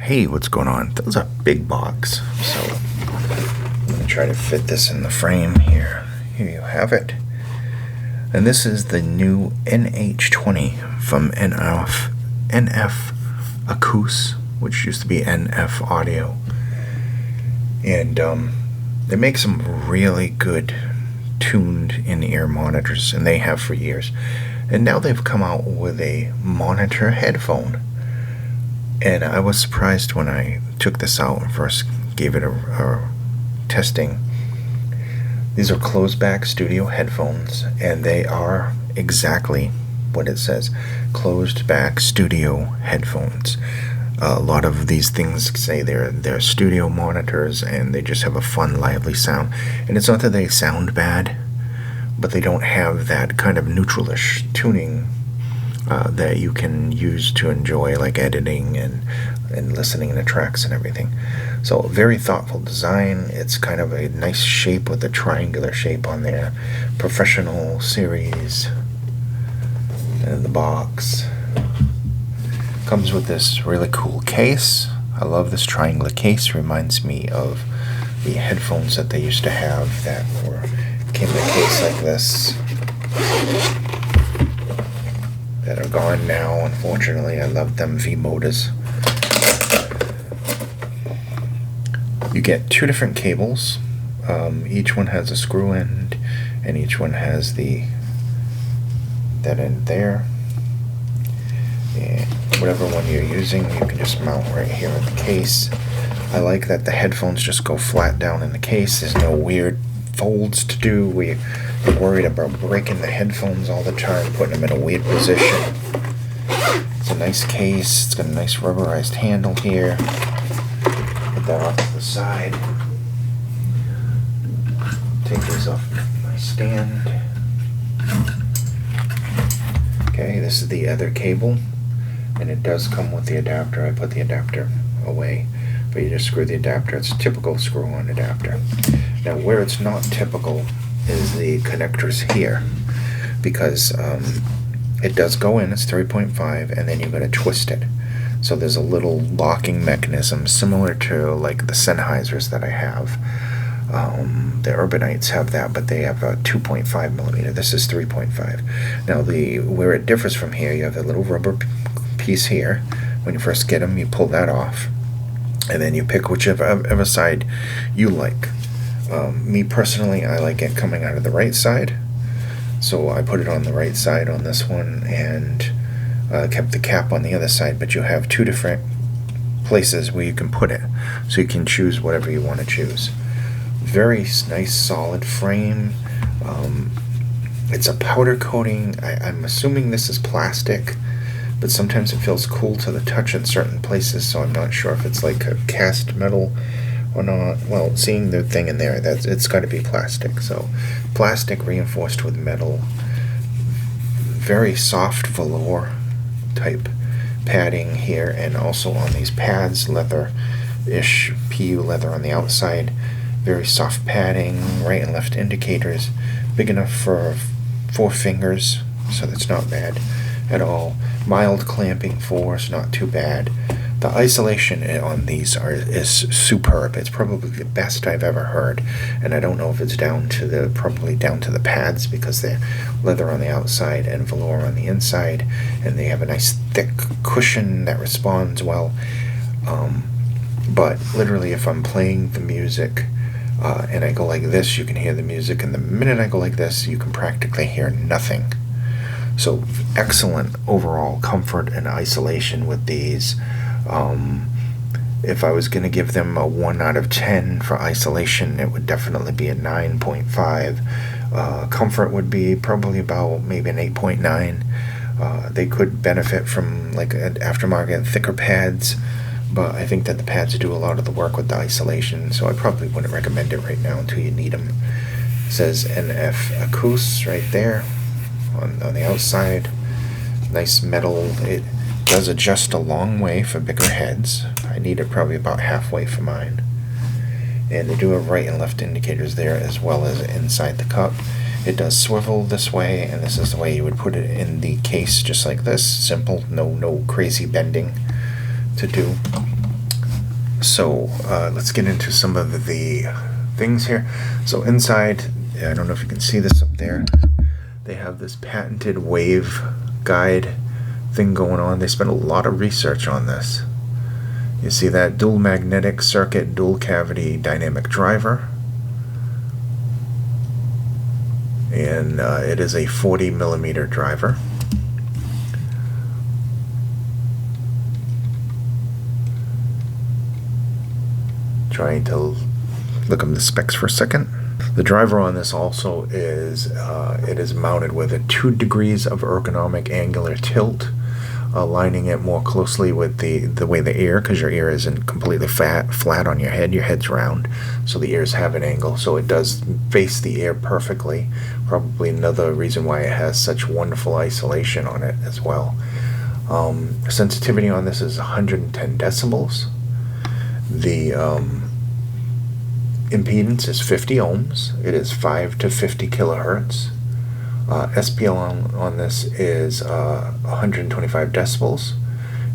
Hey, what's going on? That was a big box, so I'm going to try to fit this in the frame here. Here you have it. And this is the new NH20 from NF Acous, which used to be NF Audio. And they make some really good tuned in-ear monitors, and they have for years. And now they've come out with a monitor headphone. And I was surprised when I took this out and first gave it a testing. These are closed back studio headphones, and they are exactly what it says, closed back studio headphones. A lot of these things say they're studio monitors, and they just have a fun, lively sound. And it's not that they sound bad, but they don't have that kind of neutralish tuning that you can use to enjoy, like editing and listening to tracks and everything. So very thoughtful design. It's kind of a nice shape with a triangular shape on there. Professional series. And the box comes with this really cool case. I love this triangular case. Reminds me of the headphones that they used to have that came in a case like this, that are gone now, unfortunately. I love them V-Motors. You get two different cables. Each one has a screw end, and each one has that end there. And whatever one you're using, you can just mount right here in the case. I like that the headphones just go flat down in the case. There's no weird folds to do. We're worried about breaking the headphones all the time, putting them in a weird position. It's a nice case. It's got a nice rubberized handle here. Put that off to the side. Take these off my stand. Okay, this is the other cable, and it does come with the adapter. I put the adapter away, but you just screw the adapter. It's a typical screw-on adapter. Now, where it's not typical is the connectors here, because it does go in, it's 3.5, and then you've got to twist it. So there's a little locking mechanism similar to like the Sennheisers that I have. The Urbanites have that, but they have a 2.5 millimeter. This is 3.5. Now, where it differs from here, you have a little rubber piece here. When you first get them, you pull that off, and then you pick whichever side you like. Me personally, I like it coming out of the right side, so I put it on the right side on this one, and kept the cap on the other side. But you have two different places where you can put it, so you can choose whatever you want to choose. Very nice solid frame. It's a powder coating. I'm assuming this is plastic, but sometimes it feels cool to the touch in certain places, so I'm not sure if it's like a cast metal or not. Well, seeing the thing in there, it's got to be plastic. So plastic reinforced with metal. Very soft velour type padding here, and also on these pads, leather-ish, PU leather on the outside. Very soft padding, right and left indicators, big enough for 4 fingers, so that's not bad at all. Mild clamping force, not too bad. The isolation on these is superb. It's probably the best I've ever heard, and I don't know if it's probably down to the pads, because they're leather on the outside and velour on the inside, and they have a nice thick cushion that responds well. But literally, if I'm playing the music and I go like this, you can hear the music, and the minute I go like this, you can practically hear nothing. So excellent overall comfort and isolation with these. If I was going to give them a 1 out of 10 for isolation, it would definitely be a 9.5. Comfort would be probably about maybe an 8.9. They could benefit from like an aftermarket thicker pads, but I think that the pads do a lot of the work with the isolation, so I probably wouldn't recommend it right now until you need them. It says NF Acous right there on the outside. Nice metal. It does adjust a long way for bigger heads. I need it probably about halfway for mine. And they do have right and left indicators there, as well as inside the cup. It does swivel this way, and this is the way you would put it in the case, just like this. Simple, no crazy bending to do. So let's get into some of the things here. So inside, I don't know if you can see this up there, they have this patented wave guide thing going on. They spent a lot of research on this. You see that dual magnetic circuit, dual cavity dynamic driver. And it is a 40 millimeter driver. Trying to look up the specs for a second. The driver on this also is it is mounted with a 2 degrees of ergonomic angular tilt, aligning it more closely with the way the ear, because your ear isn't completely flat on your head. Your head's round, so the ears have an angle, so it does face the ear perfectly. Probably another reason why it has such wonderful isolation on it as well. Sensitivity on this is 110 decibels. The impedance is 50 ohms. It is 5 to 50 kilohertz. SPL on this is 125 decibels.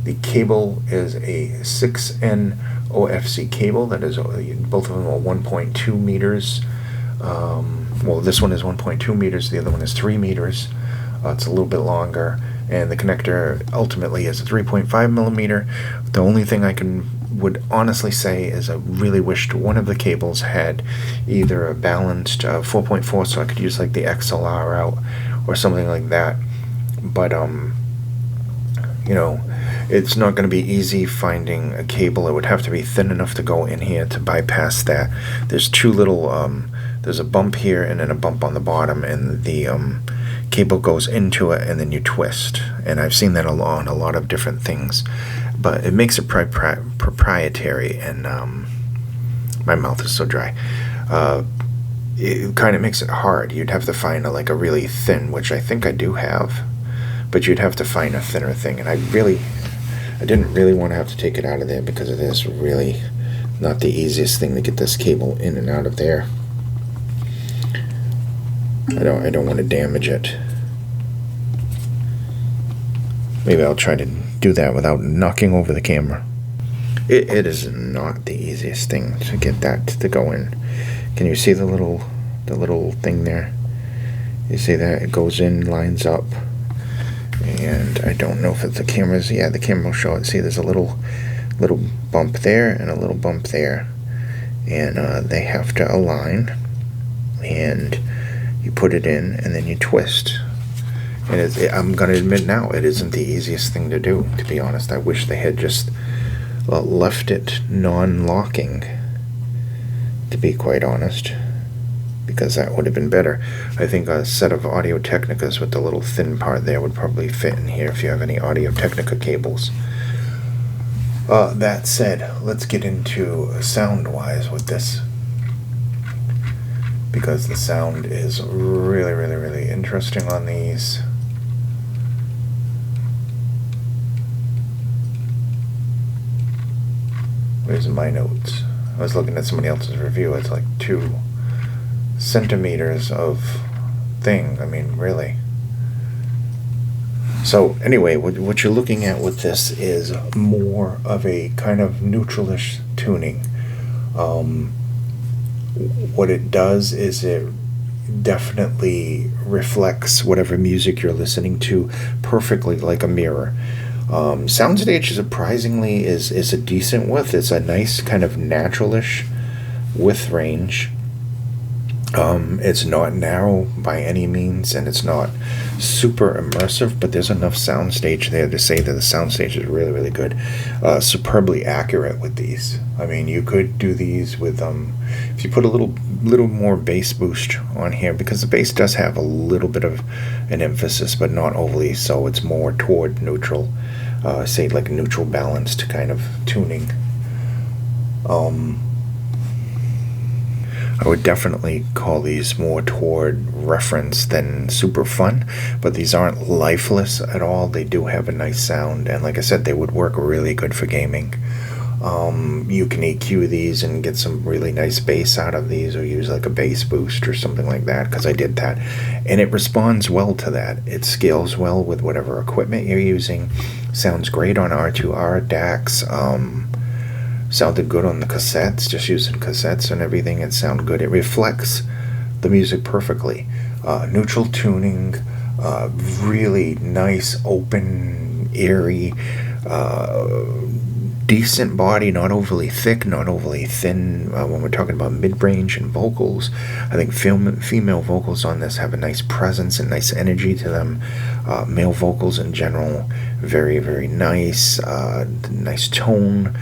The cable is a 6N OFC cable. That is, both of them are 1.2 meters. Well, this one is 1.2 meters. The other one is 3 meters. It's a little bit longer. And the connector ultimately is a 3.5 millimeter. The only thing I would honestly say is I really wished one of the cables had either a balanced 4.4, so I could use like the XLR out or something like that. But you know, it's not going to be easy finding a cable. It would have to be thin enough to go in here to bypass that. There's two little there's a bump here and then a bump on the bottom, and the cable goes into it and then you twist. And I've seen that on a lot of different things, but it makes it proprietary, and my mouth is so dry. It kind of makes it hard. You'd have to find a really thin, which I think I do have, but you'd have to find a thinner thing, and I didn't really want to have to take it out of there, because it is really not the easiest thing to get this cable in and out of there. I don't want to damage it. Maybe I'll try to do that without knocking over the camera. It is not the easiest thing to get that to go in. Can you see the little thing there? You see that? It goes in, lines up. And I don't know if the camera's, yeah, the camera will show it. See, there's a little bump there and a little bump there. And they have to align. And you put it in and then you twist. And I'm going to admit now, it isn't the easiest thing to do, to be honest. I wish they had just left it non-locking, to be quite honest, because that would have been better. I think a set of Audio Technicas with the little thin part there would probably fit in here if you have any Audio Technica cables. That said, let's get into sound-wise with this, because the sound is really, really, really interesting on these. Where's my notes? I was looking at somebody else's review. It's like 2 centimeters of thing. I mean, really. So anyway, what you're looking at with this is more of a kind of neutralish tuning. What it does is it definitely reflects whatever music you're listening to perfectly, like a mirror. Soundstage surprisingly is a decent width. It's a nice kind of naturalish width range. It's not narrow by any means, and it's not super immersive, but there's enough soundstage there to say that the soundstage is really, really good. Superbly accurate with these. I mean, you could do these with if you put a little more bass boost on here, because the bass does have a little bit of an emphasis, but not overly so. It's more toward neutral, say like neutral balanced kind of tuning. I would definitely call these more toward reference than super fun, but these aren't lifeless at all. They do have a nice sound, and like I said, they would work really good for gaming. You can EQ these and get some really nice bass out of these, or use like a bass boost or something like that, because I did that, and it responds well to that. It scales well with whatever equipment you're using. Sounds great on R2R DACs. Sounded good on the cassettes, just using cassettes and everything. It sounded good. It reflects the music perfectly. Neutral tuning, really nice, open, airy, decent body, not overly thick, not overly thin. When we're talking about mid-range and vocals, I think female vocals on this have a nice presence and nice energy to them. Male vocals in general, very, very nice, nice tone.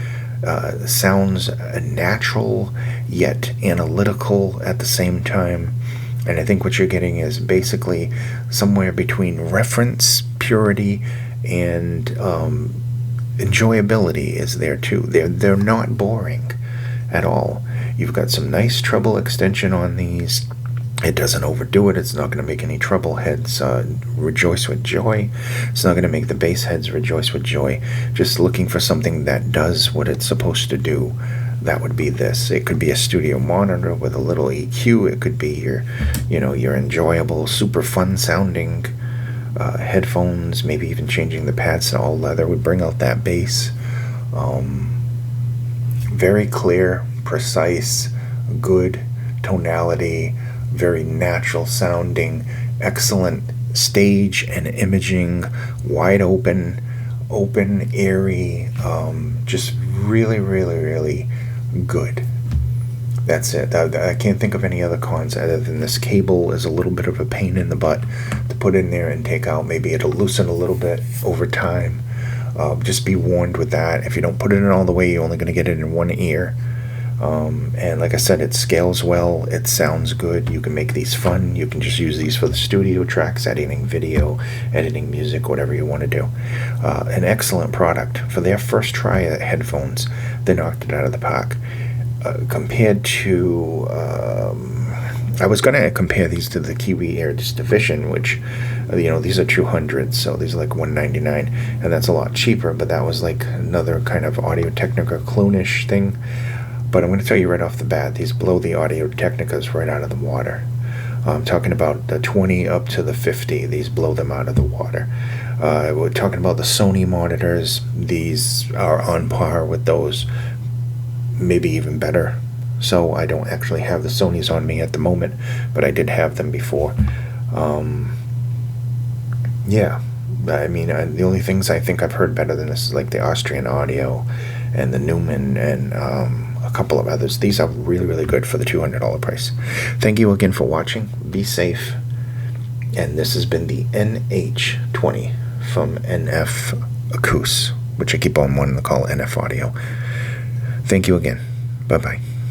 Sounds natural yet analytical at the same time. And I think what you're getting is basically somewhere between reference, purity, and enjoyability is there too. They're not boring at all. You've got some nice treble extension on these. It doesn't overdo it. It's not going to make any treble heads rejoice with joy. It's not going to make the bass heads rejoice with joy. Just looking for something that does what it's supposed to do. That would be this. It could be a studio monitor with a little EQ. It could be your enjoyable, super fun sounding headphones. Maybe even changing the pads to all leather would bring out that bass. Very clear, precise, good tonality, very natural sounding, excellent stage and imaging, wide open, airy, just really, really, really good. That's it. I can't think of any other cons other than this cable is a little bit of a pain in the butt to put in there and take out. Maybe it'll loosen a little bit over time. Just be warned with that. If you don't put it in all the way, you're only going to get it in one ear. And like I said, it scales well. It sounds good. You can make these fun. You can just use these for the studio tracks, editing video, editing music, whatever you want to do. An excellent product. For their first try at headphones, they knocked it out of the park. Compared to, I was going to compare these to the Kiwi Air Division, which, these are 200, so these are like $199, and that's a lot cheaper, but that was like another kind of Audio-Technica clone-ish thing. But I'm going to tell you right off the bat, these blow the Audio-Technicas right out of the water. I'm talking about the 20 up to the 50. These blow them out of the water. We're talking about the Sony monitors. These are on par with those, maybe even better. So I don't actually have the Sonys on me at the moment, but I did have them before. Yeah, I mean, the only things I think I've heard better than this is like the Austrian Audio and the Neumann and a couple of others. These are really, really good for the $200 price. Thank you again for watching. Be safe. And this has been the NH20 from NF Acous, which I keep on wanting to call NF Audio. Thank you again. Bye-bye.